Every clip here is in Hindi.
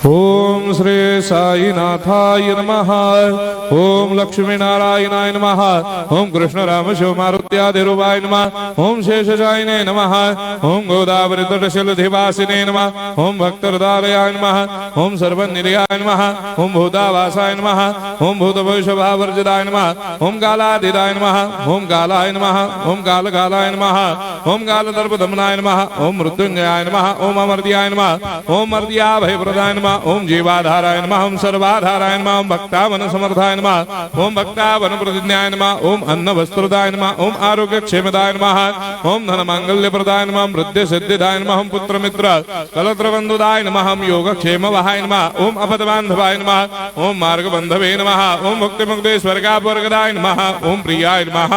ओम श्री साईनाथाय नमः। ओम लक्ष्मी नारायणाय नमः। ओम कृष्ण राम शिव मारुत्यादिरूपाय नमः। ओम शेषशायिने नमः। ओम गोदावरी तटशिलधिवासिने नमः। ओम भक्तहृदयाय नमः। ओम सर्वनिलयाय नमः। ओम भूतावासाय नमः। ओम भूतभविष्यभावर्जिताय नमः। ओम कालातीताय नमः। ओम कालाय नमः। ओम कालकालाय नमः। ओम कालदर्पदमनाय नमः। ओम मृत्युंजयाय नमः। ओम अमर्त्याय नमः। ओम मर्त्याभयप्रदाय नमः। ओम जीवाधाराय नमः। ओम सर्वाधाराय नमः। ओम भक्तावन समर्थाय नमः। ओम भक्तावन प्रतिज्ञाय नमः। ओम अन्न वस्त्रदाय नमः। ओम आरोग्य क्षेमदाय नमः। ओम धन मांगल्य प्रदाय नमः। ओम वृद्धि सिद्धिदाय नमः। ओम पुत्र मित्र कलत्र बंधुदाय नमः। ओम योग क्षेम वहाय नमः। ओम अपद बांधवाय नमः। ओम मार्ग बंधवे नमः। ओम मुक्ति मुक्ति स्वर्गापवर्गदाय नमः। ओम प्रियाय नमः।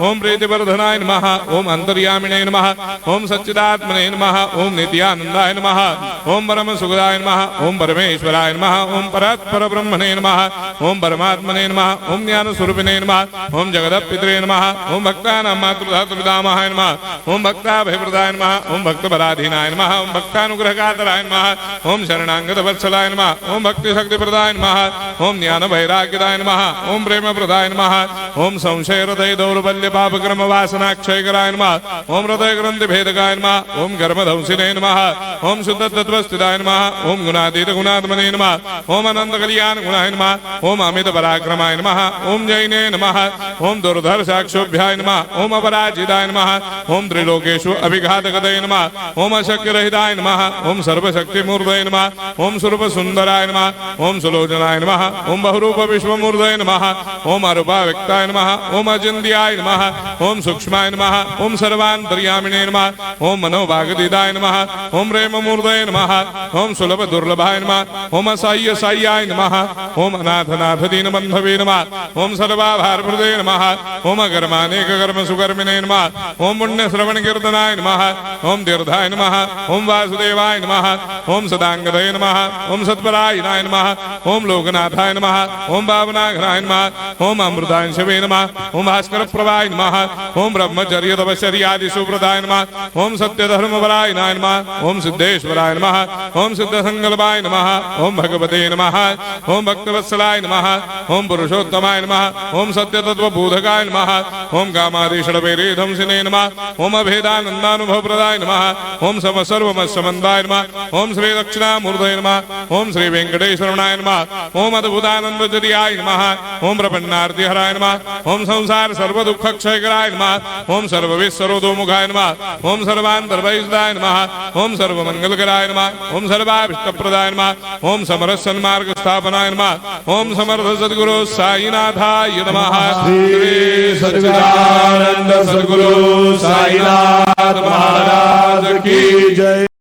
ओम प्रीतिवर्धनाय नमः। ओम अंतर्यामिने नमः। ओम सच्चिदात्मने नमः। ओम नित्यानंदाय नमः। ओम परम सुखदाय नमः। ओम परमेश्वराय नमः। ओम परात्पर ब्रह्मणे नमः। ओम परमात्मने नमः। ओम ज्ञान स्वरूपिणे नमः। ओम जगदपितरे नमः। ओम भक्तानां मातृधातुर्पितामहाय नमः। ओम भक्ताभयप्रदाय नमः। ओम भक्तपराधीनाय नमः। ओम भक्तानुग्रहकातराय नमः। ओम शरणागत वत्सलाय नमः। ओम भक्ति शक्ति प्रदाय नमः। ओम ज्ञान वैराग्यदाय नमः। ओम प्रेम प्रदाय नमः। ओम संशय हृदय दौर्बल्य पापक्रम वासना क्षयकराय नमः। ओम हृदय ग्रंथि भेदकाय नमः। ओम कर्मधंसिने नमः। ओम शुद्ध तत्वस्थिताय नमः। ओम गुणातीत गुणात्मने नमः। ओम अनंत कल्याण गुणाय नमः। ओम अमित पराक्रमाय नमः। ओम जैने नमः। ओम दुर्धर्षाक्षोभ्याय नमः। ओम अपराजिताय नमः। ओम त्रिलोकेषु अभिघातगतये नमः। ओम अशक्यरहिताय नमः। ओम सर्वशक्तिमूर्तये नमः। ओम स्वरूप सुंदराय नमः। ओम सुलोचनाय नमः। ओम बहुरूप विश्वमूर्तये नमः। ओम अरूपाव्यक्ताय नमः। ओम अचिन्त्याय नमः। ओम सूक्ष्माय नमः। ओम सर्वान्तर्यामिने नमः। ओम मनोभागदिदाय नमः। ओम प्रेममूर्तये नमः। ओम सुलभ दुर्लभाय नमः। ओम असाह्य साह्याय नमः। ओम अनाथनाथ दीनबन्धवे नमः। ओम सर्वाभारप्रदे नमः। ओम अकर्मानेक कर्म सुकर्मिणे नमः। ओम पुण्य श्रवण कीर्तनाय नमः। ओम तीर्थाय नमः। ओम वासुदेवाय नमः। ओम सदांगदये नमः। ओम सत्परायणाय नमः। ओम लोकनाथाय नमः। ओम पावनाघ्नाय नमः। ओम अमृतांशवे नमः। ओम भास्कर प्रभाय नमः। ओम ब्रह्मचर्य तपश्चर्यादि सुप्रदाय नमः। ओम सत्यधर्मपरायणाय नमः। ओम सिद्धेश्वराय नमः। ओम सिद्धसंकल्पाय नमः। ओम भगवते नमः। ओम भक्तवत्सलाय नमः। ओम पुरुषोत्तमाय नमः। ओम सत्यतत्त्वबोधकाय नमः। ओम कामादिषडभेदंसिने नमः। ओम अभेदानन्दानुभवप्रदाय नमः। ओम सर्वमस्समन्दाय नमः। ओम श्री दक्षिणामूर्तये नमः। ओम श्री वेंकटेश्वरनाय नमः। ओम अद्भुतानन्दचर्याय नमः। ओम प्रपन्नार्तिहराय नमः। ओम संसार सर्वदुःखक्षयकराय नमः। ओम सर्वविस्सरोदोमुखाय नमः। ओम सर्वान्तर्वैसदाय नमः। ओम सर्वमङ्गलकराय नमः। ओम सर्वाभीष्टप्रदाय नमः। ओम समरस सन्मार्ग स्थापनाय नमः। ओम समर्थ सद्गुरु साईनाथाय नमः। श्री सच्चिदानंद सद्गुरु साईनाथ महाराज की जय।